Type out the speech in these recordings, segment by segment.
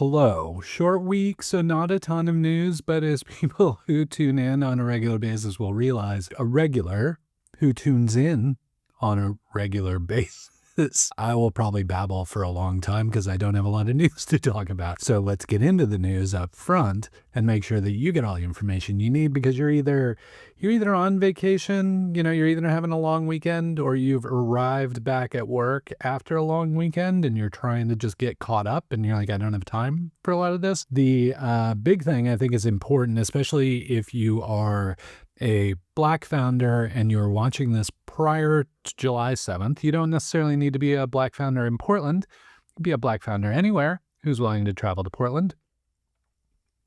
Hello. Short week, so not a ton of news, but as people who tune in on a regular basis will realize, a regular who tunes in on a regular basis, I will probably babble for a long time because I don't have a lot of news to talk about. So let's get into the news up front and make sure that you get all the information you need, because you're either on vacation, you're either having a long weekend, or you've arrived back at work after a long weekend and you're trying to just get caught up and you're like, I don't have time for a lot of this. The big thing I think is important, especially if you are a Black founder and you're watching this prior to July 7th. You don't necessarily need to be a Black founder in Portland. You can be a Black founder anywhere who's willing to travel to Portland.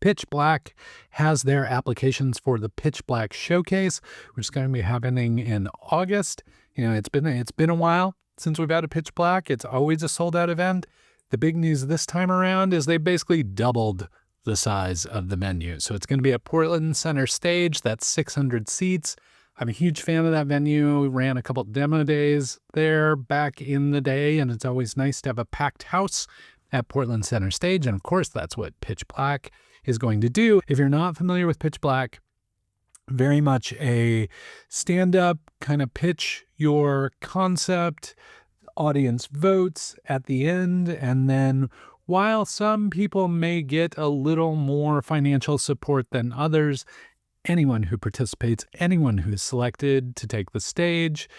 Pitch Black has their applications for the Pitch Black Showcase, which is going to be happening in August. It's been a while since we've had a Pitch Black. It's always a sold out event. The big news this time around is they basically doubled the size of the venue. So it's going to be at Portland Center Stage. That's 600 seats. I'm a huge fan of that venue. We ran a couple demo days there back in the day, and it's always nice to have a packed house at Portland Center Stage. And of course, that's what Pitch Black is going to do. If you're not familiar with Pitch Black, very much a stand-up kind of pitch your concept, audience votes at the end, and then while some people may get a little more financial support than others, anyone who participates, anyone who is selected to take the stage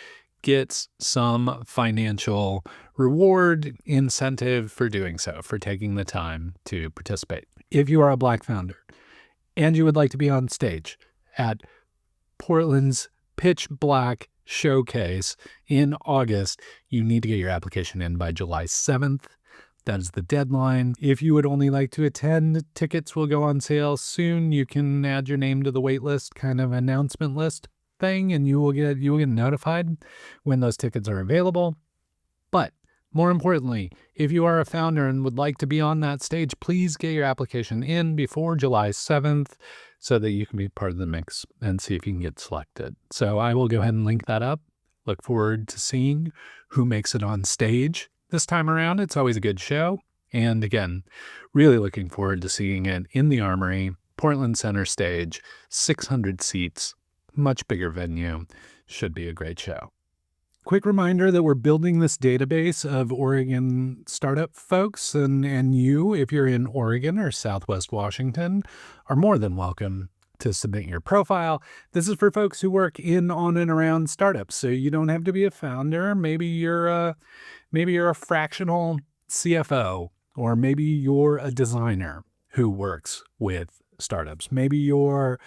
gets some financial reward, incentive for doing so, for taking the time to participate. If you are a Black founder and you would like to be on stage at Portland's Pitch Black Showcase in August, you need to get your application in by July 7th. That is the deadline. If you would only like to attend, tickets will go on sale soon. You can add your name to the wait list, kind of announcement list thing, and you will get notified when those tickets are available. But more importantly, if you are a founder and would like to be on that stage, please get your application in before July 7th so that you can be part of the mix and see if you can get selected. So I will go ahead and link that up. Look forward to seeing who makes it on stage. This time around, it's always a good show. And again, really looking forward to seeing it in the Armory, Portland Center Stage, 600 seats, much bigger venue. Should be a great show. Quick reminder that we're building this database of Oregon startup folks, and you, if you're in Oregon or Southwest Washington, are more than welcome to submit your profile. This is for folks who work in, on, and around startups. So you don't have to be a founder. Maybe you're a fractional CFO, or maybe you're a designer who works with startups. Maybe you're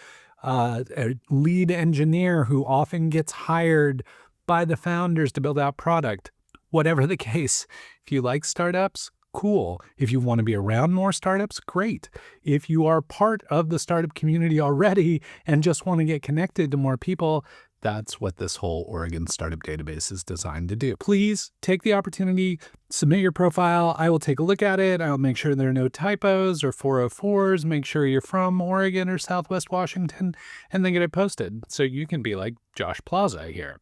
a lead engineer who often gets hired by the founders to build out product. Whatever the case, if you like startups, cool. If you want to be around more startups, great. If you are part of the startup community already and just want to get connected to more people, that's what this whole Oregon Startup Database is designed to do. Please take the opportunity, submit your profile. I will take a look at it. I'll make sure there are no typos or 404s. Make sure you're from Oregon or Southwest Washington, and then get it posted so you can be like Josh Plaza here.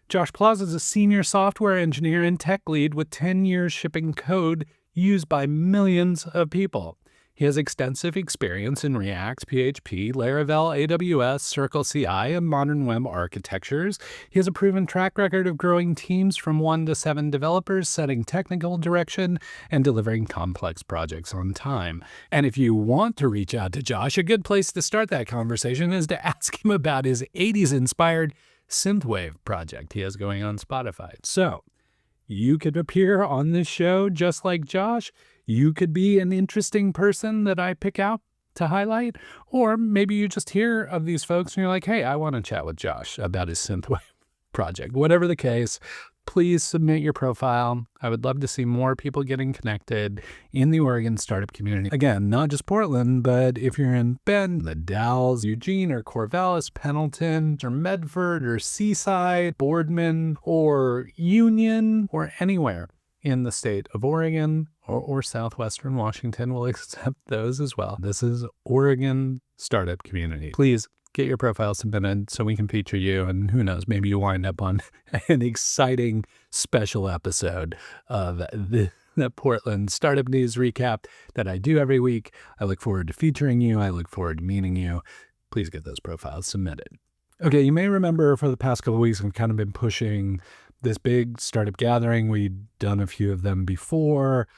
Josh Plaza is a senior software engineer and tech lead with 10 years shipping code used by millions of people. He has extensive experience in React, PHP, Laravel, AWS, Circle CI, and modern web architectures. He has a proven track record of growing teams from 1 to 7 developers, setting technical direction, and delivering complex projects on time. And if you want to reach out to Josh, a good place to start that conversation is to ask him about his 80s-inspired synthwave project he has going on Spotify. So, you could appear on this show just like Josh. You could be an interesting person that I pick out to highlight. Or maybe you just hear of these folks and you're like, hey, I want to chat with Josh about his synthwave project. Whatever the case, please submit your profile. I would love to see more people getting connected in the Oregon startup community. Again, not just Portland, but if you're in Bend, the Dalles, Eugene, or Corvallis, Pendleton, or Medford, or Seaside, Boardman, or Union, or anywhere in the state of Oregon or Southwestern Washington, will accept those as well. This is Oregon startup community. Please get your profile submitted so we can feature you, and who knows, maybe you wind up on an exciting special episode of the Portland Startup News recap that I do every week. I look forward to featuring you. I look forward to meeting you. Please get those profiles submitted. Okay, you may remember for the past couple of weeks, I've kind of been pushing this big startup gathering. We've done a few of them before.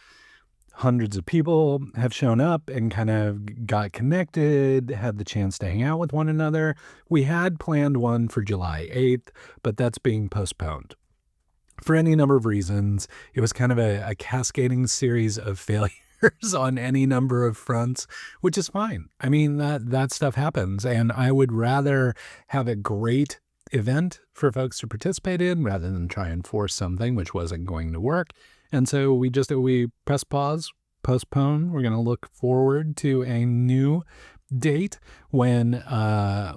Hundreds of people have shown up and kind of got connected, had the chance to hang out with one another. We had planned one for July 8th, but that's being postponed for any number of reasons. It was kind of a cascading series of failures on any number of fronts, which is fine. I mean, that stuff happens, and I would rather have a great event for folks to participate in rather than try and force something which wasn't going to work. And so we press pause, postpone. We're going to look forward to a new date when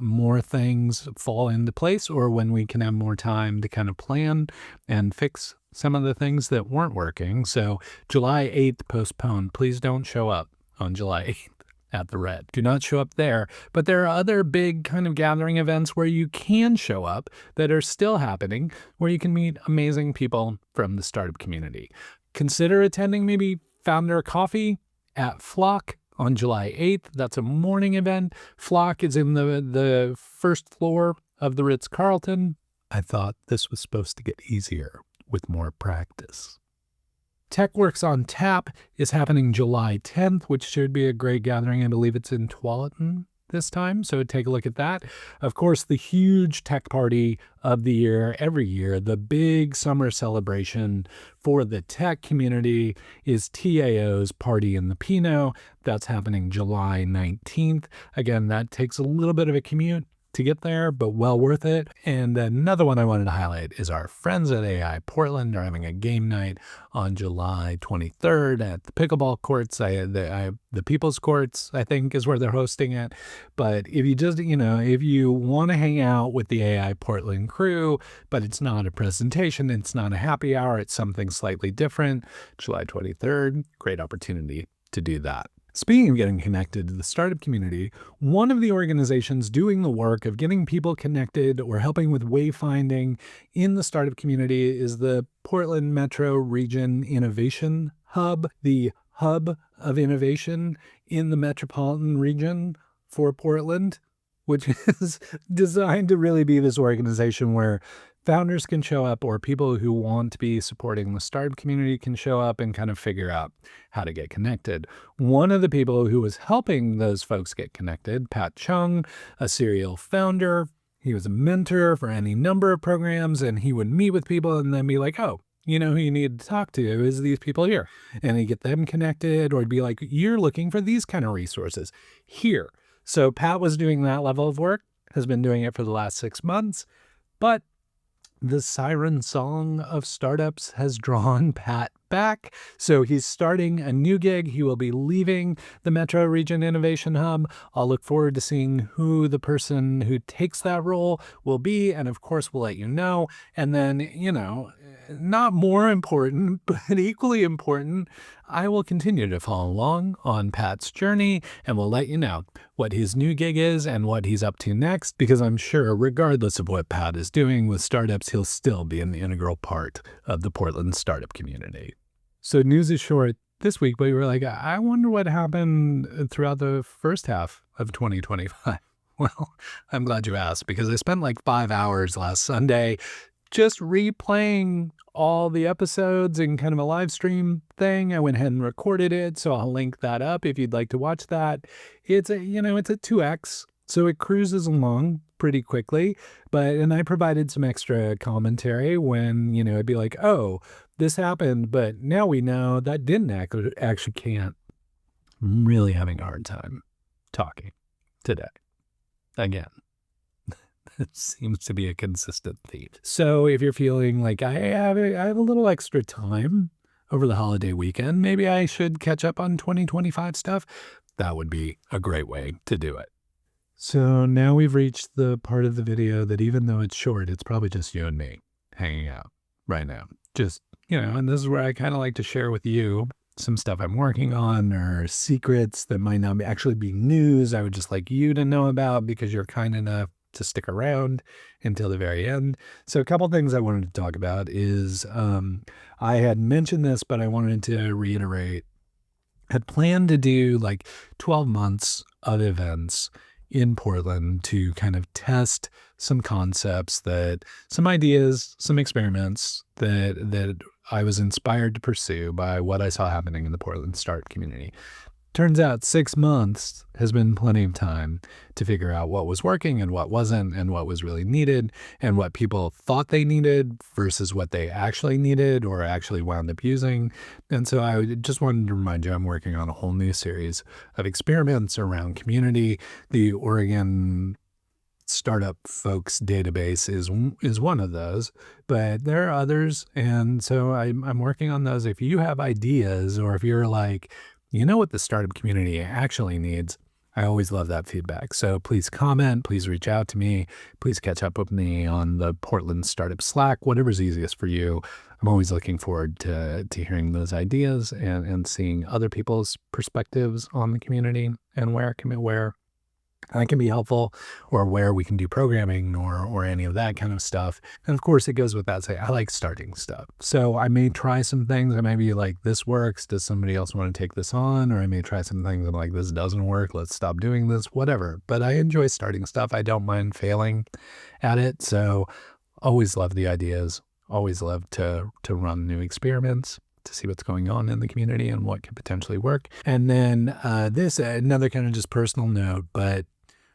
more things fall into place, or when we can have more time to kind of plan and fix some of the things that weren't working. So July 8th postponed. Please don't show up on July 8th at the Red. Do not show up there. But there are other big kind of gathering events where you can show up that are still happening, where you can meet amazing people from the startup community. Consider attending maybe Founder Coffee at Flock on July 8th. That's a morning event. Flock is in the first floor of the Ritz-Carlton. I thought this was supposed to get easier with more practice. TechWorks on Tap is happening July 10th, which should be a great gathering. I believe it's in Tualatin this time, so take a look at that. Of course, the huge tech party of the year, every year, the big summer celebration for the tech community is TAO's Party in the Pinot. That's happening July 19th. Again, that takes a little bit of a commute to get there, but well worth it. And another one I wanted to highlight is our friends at AI Portland are having a game night on July 23rd at the pickleball courts. The People's Courts, I think, is where they're hosting it. But if you just, if you want to hang out with the AI Portland crew, but it's not a presentation, it's not a happy hour, it's something slightly different, July 23rd, great opportunity to do that. Speaking of getting connected to the startup community, one of the organizations doing the work of getting people connected or helping with wayfinding in the startup community is the Portland Metro Region Innovation Hub, the hub of innovation in the metropolitan region for Portland, which is designed to really be this organization where founders can show up, or people who want to be supporting the startup community can show up and kind of figure out how to get connected. One of the people who was helping those folks get connected, Pat Chung, a serial founder, he was a mentor for any number of programs, and he would meet with people and then be like, oh, you know who you need to talk to is these people here. And he'd get them connected, or he'd be like, you're looking for these kind of resources here. So Pat was doing that level of work, has been doing it for the last 6 months, but the siren song of startups has drawn Pat back. So he's starting a new gig. He will be leaving the Metro Region Innovation Hub. I'll look forward to seeing who the person who takes that role will be. And of course, we'll let you know. And then, not more important, but equally important, I will continue to follow along on Pat's journey, and we'll let you know what his new gig is and what he's up to next, because I'm sure regardless of what Pat is doing with startups, he'll still be an integral part of the Portland startup community. So news is short this week, but we were like, I wonder what happened throughout the first half of 2025. Well, I'm glad you asked, because I spent like 5 hours last Sunday just replaying all the episodes in kind of a live stream thing. I went ahead and recorded it, so I'll link that up if you'd like to watch that. It's a 2X, so it cruises along pretty quickly, and I provided some extra commentary when, it'd be like, oh, this happened, but now we know that didn't actually can't. I'm really having a hard time talking today. Again. It seems to be a consistent theme. So if you're feeling like I have a little extra time over the holiday weekend, maybe I should catch up on 2025 stuff, that would be a great way to do it. So now we've reached the part of the video that, even though it's short, it's probably just you and me hanging out right now. Just, and this is where I kind of like to share with you some stuff I'm working on, or secrets that might not actually be news I would just like you to know about, because you're kind enough to stick around until the very end. So a couple things I wanted to talk about is I had mentioned this, but I wanted to reiterate. Had planned to do like 12 months of events in Portland to kind of test some concepts some ideas, some experiments that I was inspired to pursue by what I saw happening in the Portland startup community. Turns out 6 months has been plenty of time to figure out what was working and what wasn't, and what was really needed, and what people thought they needed versus what they actually needed or actually wound up using. And so I just wanted to remind you, I'm working on a whole new series of experiments around community. The Oregon Startup Folks database is one of those, but there are others. And so I'm working on those. If you have ideas, or if you're like, you know what the startup community actually needs, I always love that feedback. So please comment, please reach out to me, please catch up with me on the Portland Startup Slack, whatever's easiest for you. I'm always looking forward to hearing those ideas and seeing other people's perspectives on the community and where I can be helpful, or where we can do programming or any of that kind of stuff. And of course, it goes without saying, I like starting stuff. So I may try some things. I may be like, this works. Does somebody else want to take this on? Or I may try some things. I'm like, this doesn't work. Let's stop doing this, whatever. But I enjoy starting stuff. I don't mind failing at it. So always love the ideas. Always love to run new experiments, to see what's going on in the community and what could potentially work. And then another kind of just personal note, but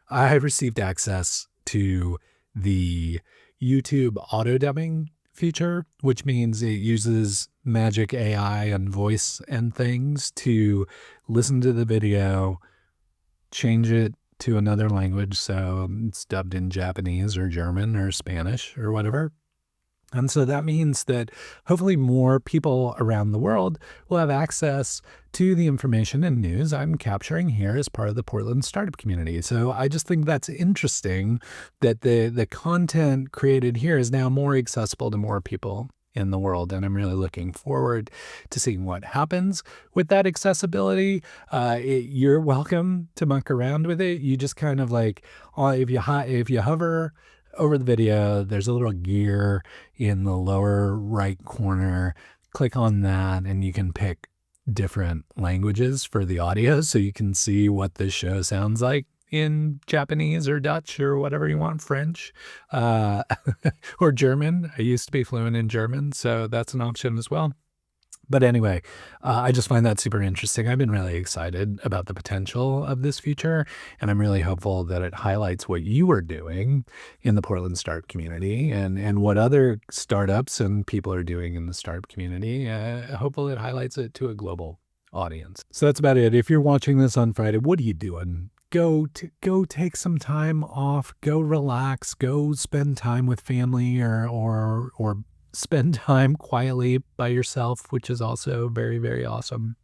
I have received access to the YouTube auto dubbing feature, which means it uses magic AI and voice and things to listen to the video, change it to another language. So it's dubbed in Japanese or German or Spanish or whatever. And so that means that hopefully more people around the world will have access to the information and news I'm capturing here as part of the Portland startup community. So I just think that's interesting that the content created here is now more accessible to more people in the world. And I'm really looking forward to seeing what happens with that accessibility. You're welcome to muck around with it. You just kind of like, if you hover over the video, there's a little gear in the lower right corner. Click on that and you can pick different languages for the audio, so you can see what this show sounds like in Japanese or Dutch or whatever you want, French, or German. I used to be fluent in German, so that's an option as well. But anyway, I just find that super interesting. I've been really excited about the potential of this feature, and I'm really hopeful that it highlights what you are doing in the Portland startup community and what other startups and people are doing in the startup community. Hopefully it highlights it to a global audience. So that's about it. If you're watching this on Friday, what are you doing? Go take some time off, go relax, go spend time with family or spend time quietly by yourself, which is also very, very awesome.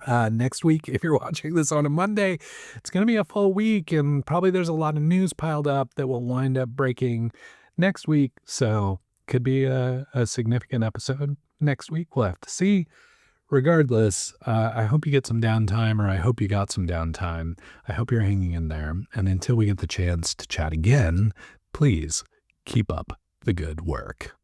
Next week, if you're watching this on a Monday, it's going to be a full week, and probably there's a lot of news piled up that will wind up breaking next week. So could be a significant episode next week. We'll have to see. Regardless, I hope you get some downtime, or I hope you got some downtime. I hope you're hanging in there. And until we get the chance to chat again, please keep up the good work.